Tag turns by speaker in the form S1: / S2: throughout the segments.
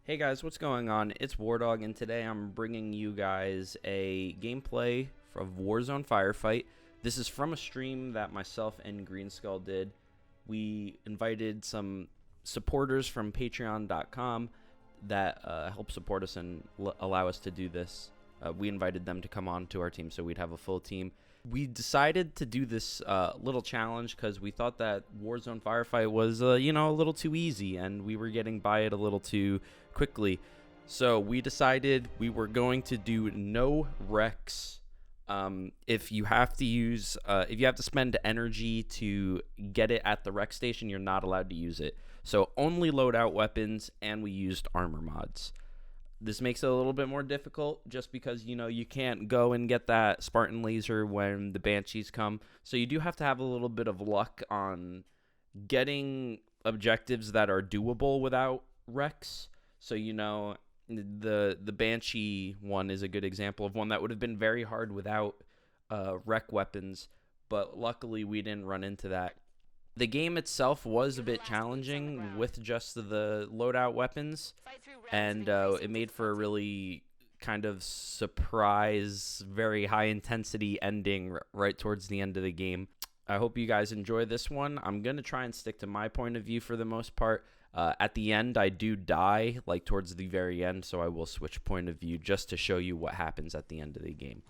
S1: Hey guys, what's going on? It's Wardog, and today I'm bringing you guys a gameplay of Warzone Firefight. This is from a stream that myself and Green Skull did. We invited some supporters from patreon.com that help support us and allow us to do this. We invited them to come on to our team so we'd have a full team. We decided to do this little challenge because we thought that Warzone Firefight was, a little too easy, and we were getting by it a little too quickly. So we decided we were going to do no wrecks. If you have to spend energy to get it at the wreck station, you're not allowed to use it. So only loadout weapons, and we used armor mods. This makes it a little bit more difficult just because, you can't go and get that Spartan laser when the Banshees come. So you do have to have a little bit of luck on getting objectives that are doable without wrecks. So, the Banshee one is a good example of one that would have been very hard without wreck weapons. But luckily we didn't run into that. The game itself was a bit challenging with just the loadout weapons, and it made for a really kind of surprise, very high-intensity ending right towards the end of the game. I hope you guys enjoy this one. I'm going to try and stick to my point of view for the most part. At the end, I do die, like towards the very end, so I will switch point of view just to show you what happens at the end of the game.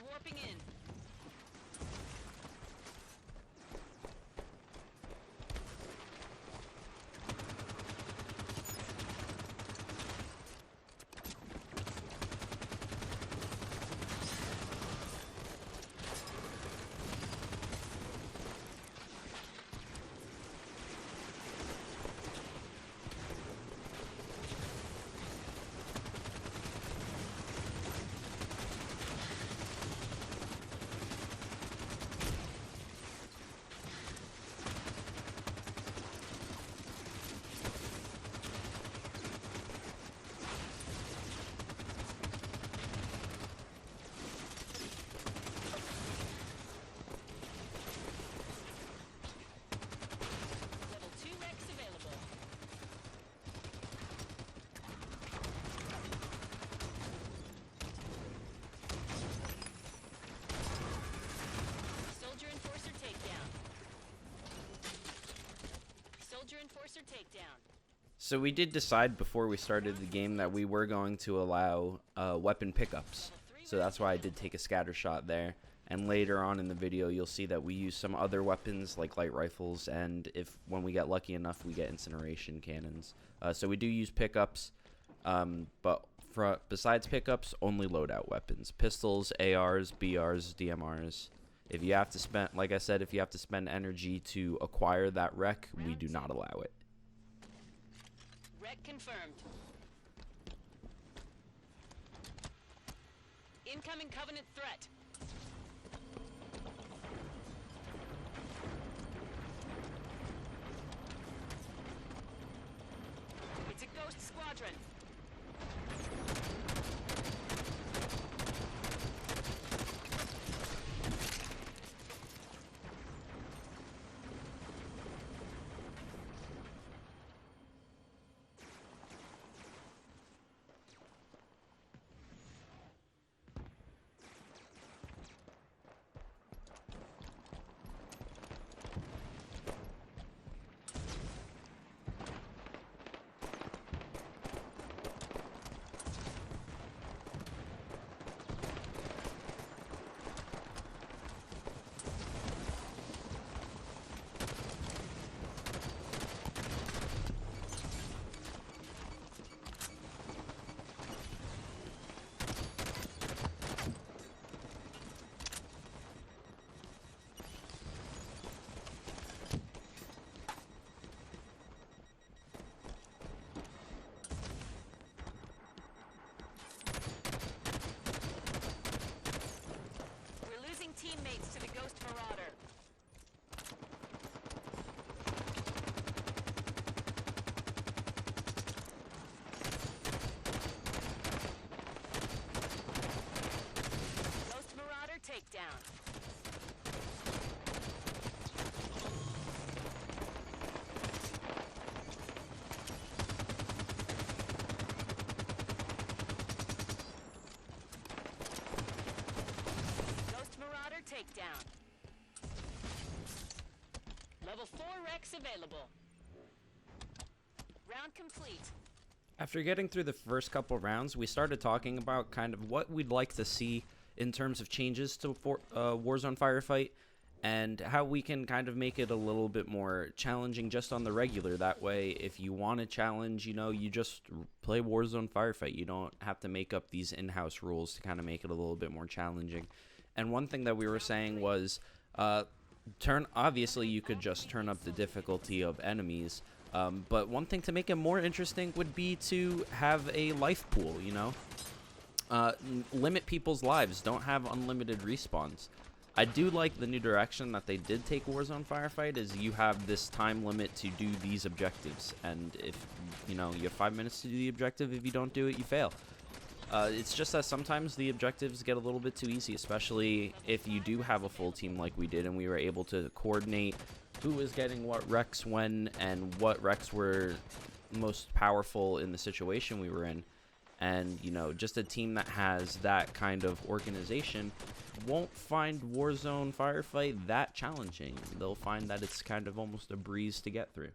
S2: Warping in. Enforcer takedown.
S1: So we did decide before we started the game that we were going to allow weapon pickups. So that's why I did take a scatter shot there. And later on in the video, you'll see that we use some other weapons like light rifles, and when we get lucky enough, we get incineration cannons. So we do use pickups, but besides pickups, only loadout weapons: pistols, ARs, BRs, DMRs. If you have to spend, like I said, if you have to spend energy to acquire that wreck, we do not allow it.
S2: Wreck confirmed. Incoming Covenant threat. It's a ghost squadron. Recs available. Round complete.
S1: After getting through the first couple rounds, we started talking about kind of what we'd like to see in terms of changes to Warzone Firefight, and how we can kind of make it a little bit more challenging just on the regular. That way, if you want a challenge, you know, you just play Warzone Firefight. You don't have to make up these in-house rules to kind of make it a little bit more challenging. And one thing that we were saying was, obviously you could just turn up the difficulty of enemies, but one thing to make it more interesting would be to have a life pool, you know? Limit people's lives. Don't have unlimited respawns. I do like the new direction that they did take Warzone Firefight, is you have this time limit to do these objectives, and if, you know, you have 5 minutes to do the objective. If you don't do it, you fail. It's just that sometimes the objectives get a little bit too easy, especially if you do have a full team like we did, and we were able to coordinate who was getting what recs when, and what recs were most powerful in the situation we were in. And, you know, just a team that has that kind of organization won't find Warzone Firefight that challenging. They'll find that it's kind of almost a breeze to get through.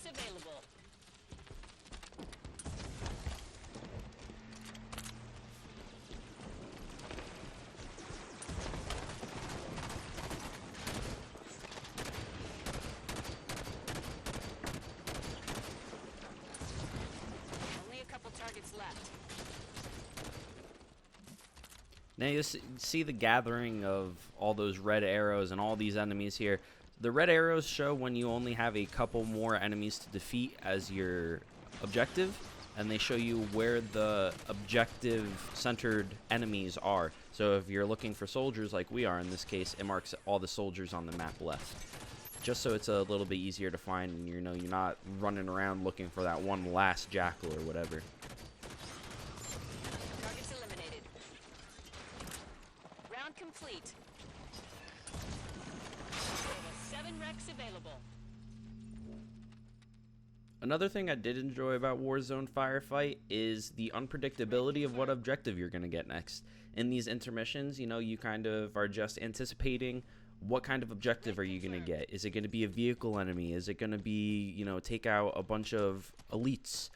S2: Available. Only a couple targets left.
S1: Now you see the gathering of all those red arrows and all these enemies here. The red arrows show when you only have a couple more enemies to defeat as your objective, and they show you where the objective-centered enemies are. So if you're looking for soldiers like we are in this case, it marks all the soldiers on the map left. Just so it's a little bit easier to find, and you know you're not running around looking for that one last jackal or whatever.
S2: Targets eliminated. Round complete. 7 recs available.
S1: Another thing I did enjoy about Warzone Firefight is the unpredictability of what objective you're going to get next. In these intermissions, you know, you kind of are just anticipating what kind of objective are you going to get. Is it going to be a vehicle enemy? Is it going to be, you know, take out a bunch of elites?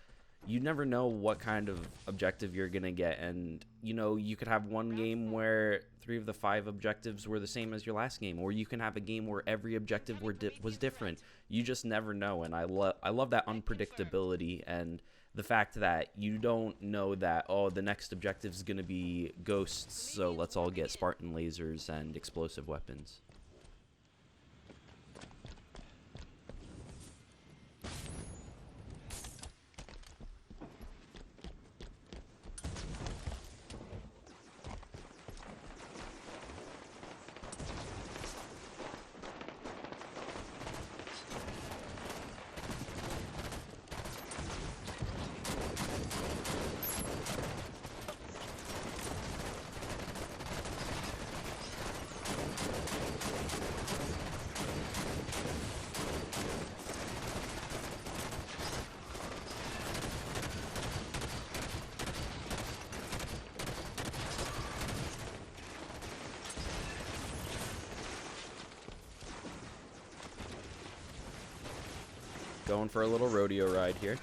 S1: You never know what kind of objective you're going to get. And, you know, you could have one game where 3 of the 5 objectives were the same as your last game. Or you can have a game where every objective was different. You just never know. And I love that unpredictability and the fact that you don't know that, oh, the next objective is going to be ghosts, so let's all get Spartan lasers and explosive weapons. Going for a little rodeo ride here.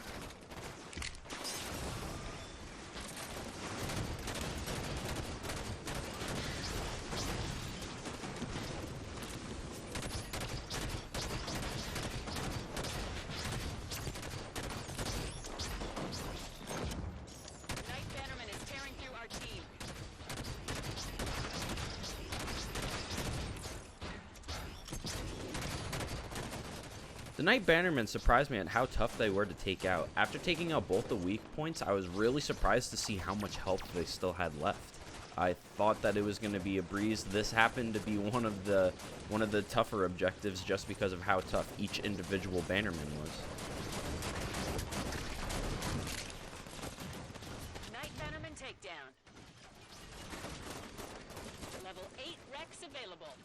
S1: The Knight Bannermen surprised me at how tough they were to take out. After taking out both the weak points, I was really surprised to see how much health they still had left. I thought that it was going to be a breeze. This happened to be one of the tougher objectives just because of how tough each individual Bannerman was.
S2: Knight Bannerman takedown. Level 8 Rex available.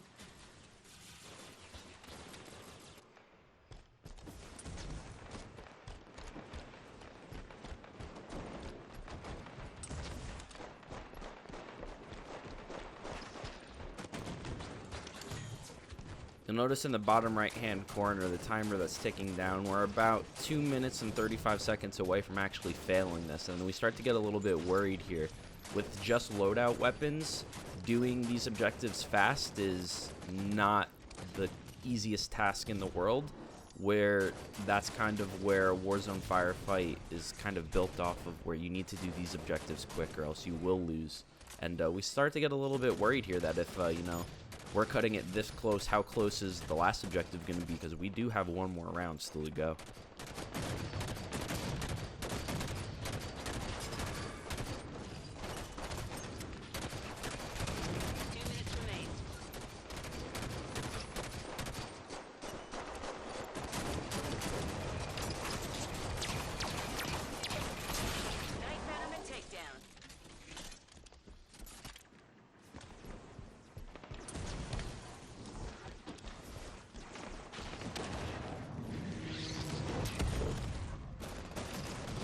S1: You'll notice in the bottom right hand corner the timer that's ticking down. We're about 2 minutes and 35 seconds away from actually failing this, and we start to get a little bit worried here. With just loadout weapons, doing these objectives fast is not the easiest task in the world, where that's kind of where Warzone Firefight is kind of built off of, where you need to do these objectives quick or else you will lose. And we start to get a little bit worried here that if, you know, we're cutting it this close, how close is the last objective going to be? Because we do have one more round still to go.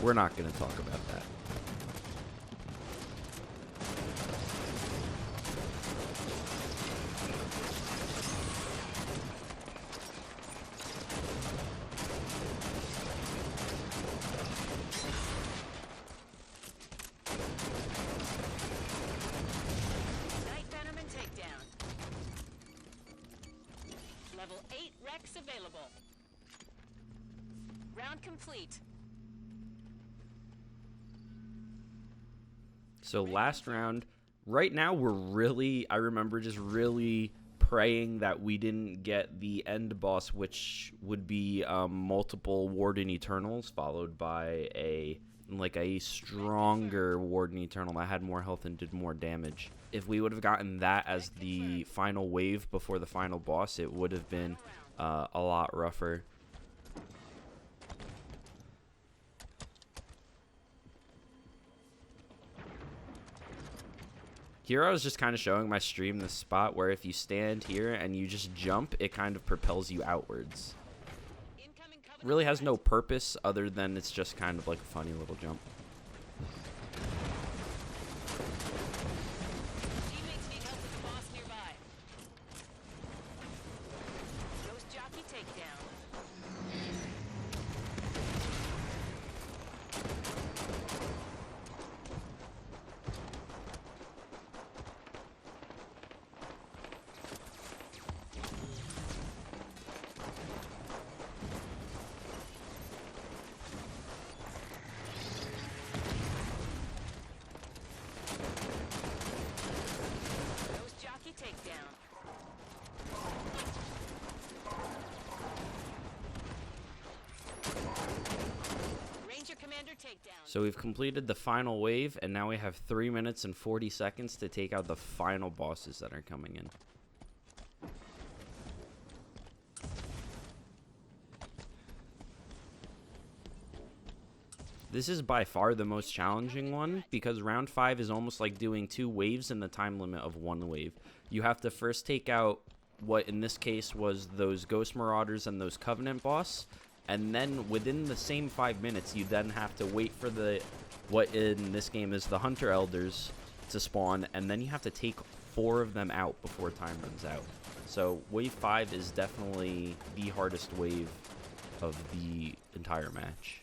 S1: We're not going to talk about that.
S2: Knight Bannerman takedown. Level 8 Rex available. Round complete.
S1: So last round, right now we're really, I remember just really praying that we didn't get the end boss, which would be multiple Warden Eternals followed by a stronger Warden Eternal that had more health and did more damage. If we would have gotten that as the final wave before the final boss, it would have been a lot rougher. Here I was just kind of showing my stream this spot where if you stand here and you just jump, it kind of propels you outwards. Really has no purpose other than it's just kind of like a funny little jump.
S2: Teammates need help with the boss nearby. Ghost jockey takedown. Takedown. Ranger Commander takedown.
S1: So we've completed the final wave, and now we have 3 minutes and 40 seconds to take out the final bosses that are coming in. This is by far the most challenging one, because round 5 is almost like doing 2 waves in the time limit of 1 wave. You have to first take out what in this case was those Ghost Marauders and those Covenant boss, and then within the same 5 minutes you then have to wait for the, what in this game is the Hunter Elders to spawn, and then you have to take 4 of them out before time runs out. So wave 5 is definitely the hardest wave of the entire match.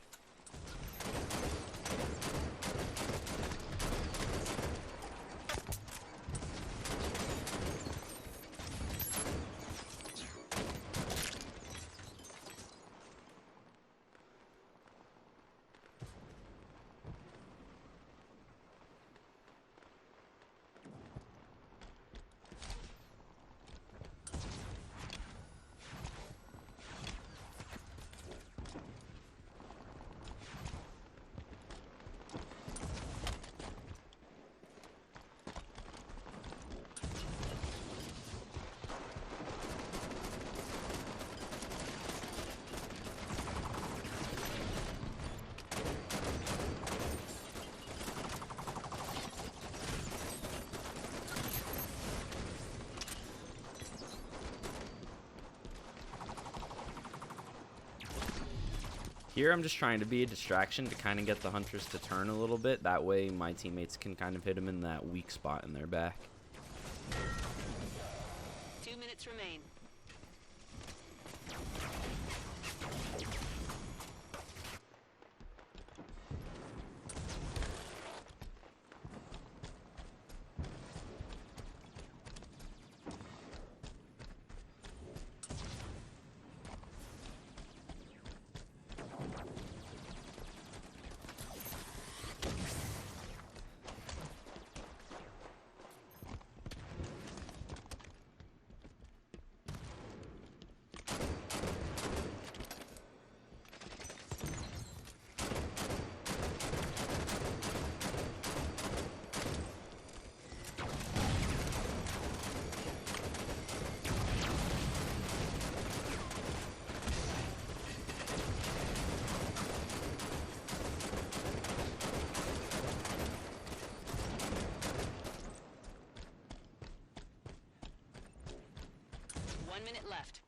S1: Here I'm just trying to be a distraction to kind of get the hunters to turn a little bit. That way my teammates can kind of hit them in that weak spot in their back.
S2: 2 minutes remain. Minute left.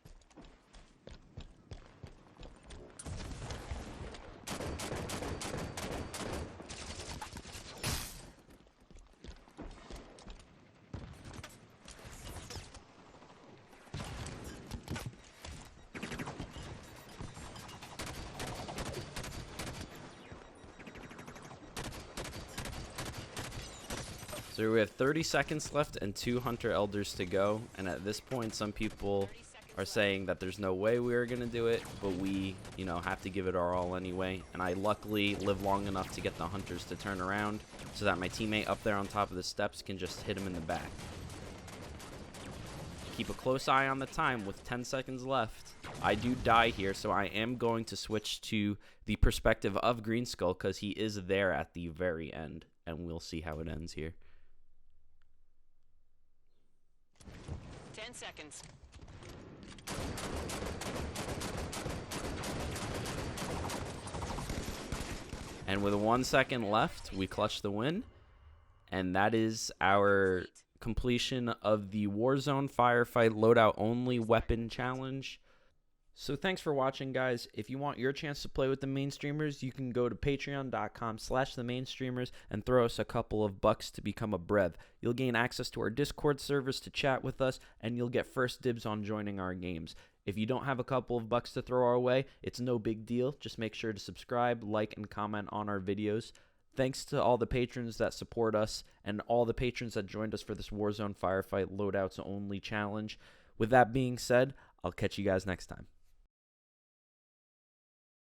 S1: So we have 30 seconds left and 2 Hunter Elders to go. And at this point, some people are saying that there's no way we are going to do it, but we, have to give it our all anyway. And I luckily live long enough to get the Hunters to turn around so that my teammate up there on top of the steps can just hit him in the back. Keep a close eye on the time with 10 seconds left. I do die here, so I am going to switch to the perspective of Green Skull because he is there at the very end, and we'll see how it ends here.
S2: 10 seconds.
S1: And with 1 second left, we clutch the win. And that is our completion of the Warzone Firefight Loadout Only Weapon Challenge. So thanks for watching, guys. If you want your chance to play with the mainstreamers, you can go to patreon.com/themainstreamers and throw us a couple of bucks to become a brev. You'll gain access to our Discord servers to chat with us, and you'll get first dibs on joining our games. If you don't have a couple of bucks to throw our way, it's no big deal. Just make sure to subscribe, like, and comment on our videos. Thanks to all the patrons that support us and all the patrons that joined us for this Warzone Firefight Loadouts Only Challenge. With that being said, I'll catch you guys next time.